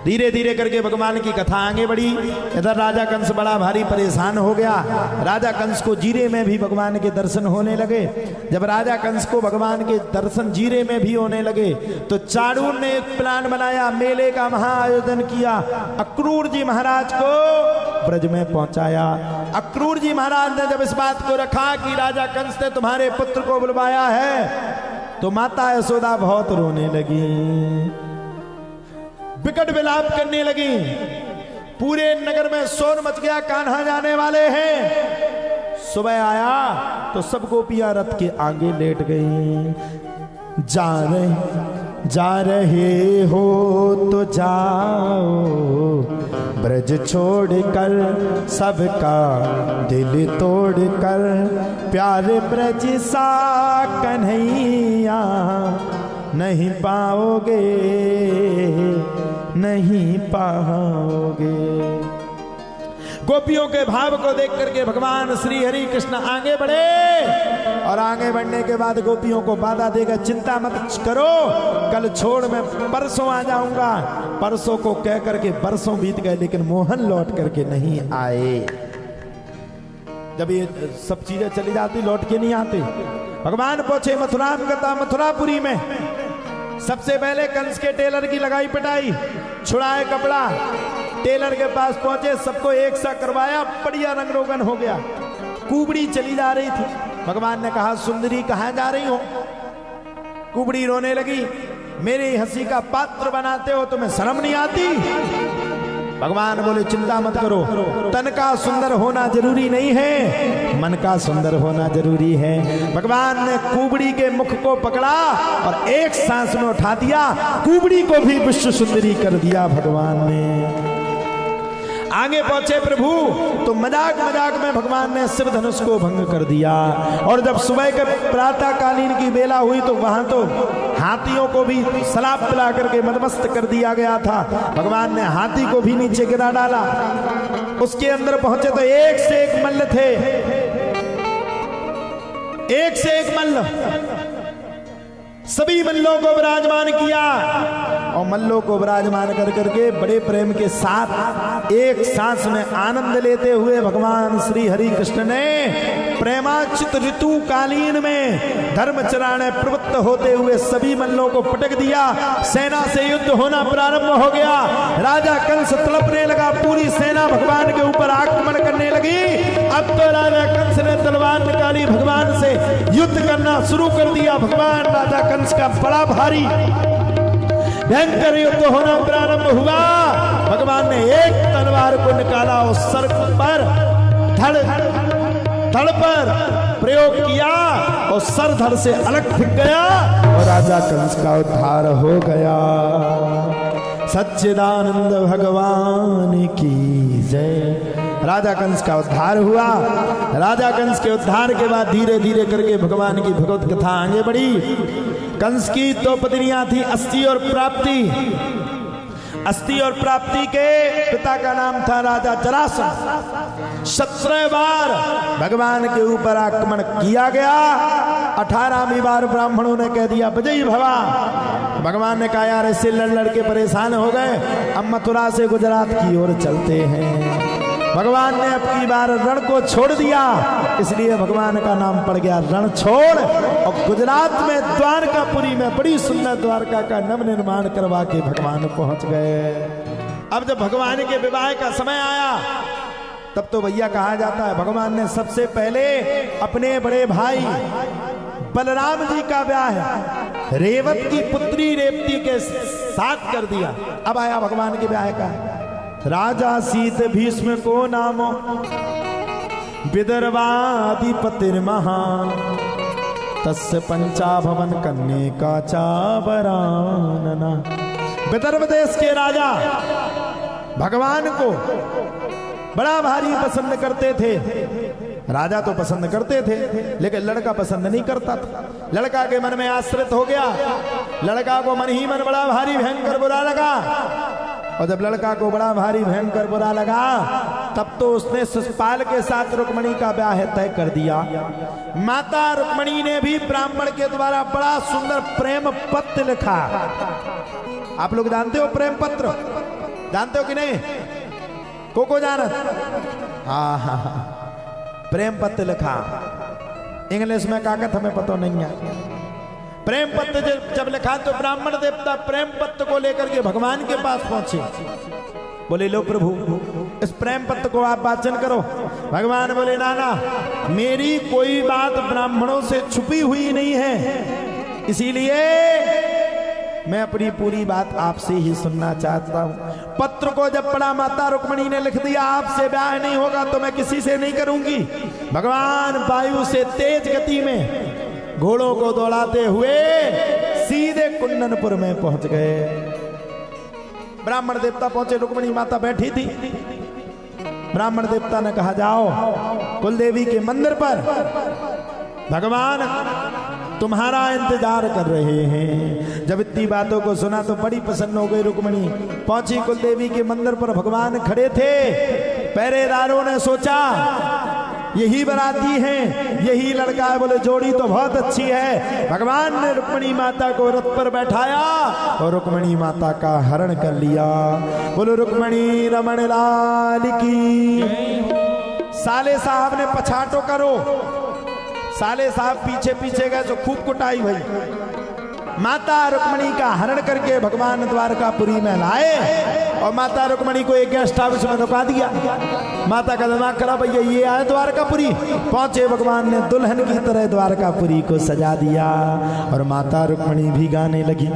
धीरे धीरे करके भगवान की कथा आगे बढ़ी। इधर राजा कंस बड़ा भारी परेशान हो गया। राजा कंस को जीरे में भी भगवान के दर्शन होने लगे। जब राजा कंस को भगवान के दर्शन जीरे में भी होने लगे तो चाणूर ने एक प्लान बनाया, मेले का महाआयोजन किया, अक्रूर जी महाराज को ब्रज में पहुंचाया। अक्रूर जी महाराज ने जब इस बात को रखा कि राजा कंस ने तुम्हारे पुत्र को बुलवाया है तो माता यशोदा बहुत रोने लगी, विकट विलाप करने लगी। पूरे नगर में शोर मच गया, कान्हा जाने वाले हैं। सुबह आया तो सब गोपियां रथ के आगे लेट गई। जा रहे हो तो जाओ, ब्रज छोड़कर सबका दिल तोड़कर, प्यारे ब्रज सा कन्हैया नहीं पाओगे, नहीं पाओगे। गोपियों के भाव को देख करके भगवान श्री हरि कृष्ण आगे बढ़े और आगे बढ़ने के बाद गोपियों को वादा देगा, चिंता मत करो, कल छोड़ मैं परसों आ जाऊंगा। परसों को कह करके बरसों बीत गए लेकिन मोहन लौट करके नहीं आए। जब ये सब चीजें चली जाती लौट के नहीं आते। भगवान पहुंचे मथुरापुरी में। सबसे पहले कंस के टेलर की लगाई पिटाई, छुड़ाए कपड़ा, टेलर के पास पहुंचे, सबको एक सा करवाया, बढ़िया रंग रोगन हो गया। कुबड़ी चली जा रही थी। भगवान ने कहा, सुंदरी कहां जा रही हो? कुबड़ी रोने लगी, मेरी हंसी का पात्र बनाते हो, तुम्हें शर्म नहीं आती? भगवान बोले, चिंता मत करो, तन का सुंदर होना जरूरी नहीं है, मन का सुंदर होना जरूरी है। भगवान ने कुबड़ी के मुख को पकड़ा और एक सांस में उठा दिया, कुबड़ी को भी विश्व सुंदरी कर दिया भगवान ने। आगे पहुंचे प्रभु तो मजाक मजाक में भगवान ने शिव धनुष को भंग कर दिया। और जब सुबह के प्रातः कालीन की बेला हुई तो वहां तो हाथियों को भी शराब पिला करके मदमस्त कर दिया गया था। भगवान ने हाथी को भी नीचे गिरा डाला। उसके अंदर पहुंचे तो एक से एक मल्ल थे, एक से एक मल्ल। सभी मल्लों को विराजमान किया और मल्लों को विराजमान कर करके बड़े प्रेम के साथ एक सांस में आनंद लेते हुए भगवान श्री हरि कृष्ण ने प्रेमाचित ऋतु कालीन में धर्मचरण में प्रवृत्त होते हुए सभी मल्लों को पटक दिया। सेना से युद्ध होना प्रारंभ हो गया। राजा कंस तड़पने लगा, पूरी सेना भगवान के ऊपर आक्रमण करने लगी। अब तो राजा कंस ने तलवार निकाली, भगवान से युद्ध करना शुरू कर दिया। भगवान राजा कंस का बड़ा भारी भयंकर युद्ध होना प्रारंभ हुआ। भगवान ने एक तलवार को निकाला और सर पर धड़ पर प्रयोग किया और सर धड़ से अलग फिक गया और राजा कंस का उद्धार हो गया। सच्चिदानंद भगवान की जय। राजा कंस का उद्धार हुआ। राजा कंस के उद्धार के बाद धीरे धीरे करके भगवान की भगवत कथा आगे बढ़ी। कंस की दो पत्नियां थी, अस्ति और प्राप्ति। अस्ति और प्राप्ति के पिता का नाम था राजा जरासंध। 17 बार भगवान के ऊपर आक्रमण किया गया। 18वीं बार ब्राह्मणों ने कह दिया विजयी भवा। भगवान ने कहा यार ऐसे लड़ लड़ के परेशान हो गए, अब मथुरा से गुजरात की ओर चलते हैं। भगवान ने अब की बार रण को छोड़ दिया, इसलिए भगवान का नाम पड़ गया रण छोड़। और गुजरात में द्वारकापुरी में बड़ी सुंदर द्वारका का नव निर्माण करवा के भगवान पहुंच गए। अब जब भगवान के विवाह का समय आया तब तो भैया कहा जाता है भगवान ने सबसे पहले अपने बड़े भाई बलराम जी का ब्याह रेवत की पुत्री रेवती के साथ कर दिया। अब आया भगवान के ब्याह का। राजा शीत भीष्म को नामो विदर्भाधिपतिर्महा, तस्य पंचाभवन कन्ये का चावरानना। विदर्भ देश के राजा भगवान को बड़ा भारी पसंद करते थे। राजा तो पसंद करते थे लेकिन लड़का पसंद नहीं करता था। लड़का के मन में आश्रित हो गया। लड़का को मन ही मन बड़ा भारी भयंकर बुरा लगा। और जब लड़का को बड़ा भारी भयंकर बुरा लगा तब तो उसने शिशुपाल के साथ रुक्मणी का ब्याह तय कर दिया। माता रुक्मणी ने भी ब्राह्मण के द्वारा बड़ा सुंदर प्रेम पत्र लिखा। आप लोग जानते हो प्रेम पत्र? जानते हो कि नहीं? को जानत? हाँ हाँ हाँ, प्रेम पत्र लिखा, इंग्लिश में कागज हमें पता नहीं है। प्रेम पत्र जब लिखा तो ब्राह्मण देवता प्रेम पत्र को लेकर के भगवान के पास पहुंचे। बोले लो प्रभु, इस प्रेम पत्र को आप वाचन करो। भगवान बोले नाना, मेरी कोई बात ब्राह्मणों से छुपी हुई नहीं है, इसीलिए मैं अपनी पूरी बात आपसे ही सुनना चाहता हूं। पत्र को जब पढ़ा, माता रुक्मणी ने लिख दिया, आपसे ब्याह नहीं होगा तो मैं किसी से नहीं करूंगी। भगवान वायु से तेज गति में घोड़ों को दौड़ाते हुए सीधे कुंदनपुर में पहुंच गए। ब्राह्मण देवता पहुंचे, रुक्मणी माता बैठी थी। ब्राह्मण देवता ने कहा जाओ कुलदेवी के मंदिर पर, भगवान तुम्हारा इंतजार कर रहे हैं। जब इतनी बातों को सुना तो बड़ी प्रसन्न हो गई रुक्मणी। पहुंची कुलदेवी के मंदिर पर, भगवान खड़े थे। पहरेदारों ने सोचा यही बराती हैं, यही लड़का है। बोले जोड़ी तो बहुत अच्छी है। भगवान ने रुक्मणी माता को रथ पर बैठाया और रुक्मणी माता का हरण कर लिया। बोलो रुक्मणी रमण लाल की। साले साहब ने पछाटो करो। साले साहब पीछे पीछे गए तो खूब कुटाई भई। माता रुक्मणी का हरण करके भगवान द्वारकापुरी में लाए और माता रुक्मणी को एक गेस्ट हाउस में रुका दिया। माता का दिमाग खराब, भैया ये आए द्वारकापुरी। पहुंचे, भगवान ने दुल्हन की तरह द्वारकापुरी को सजा दिया और माता रुक्मणी भी गाने लगी।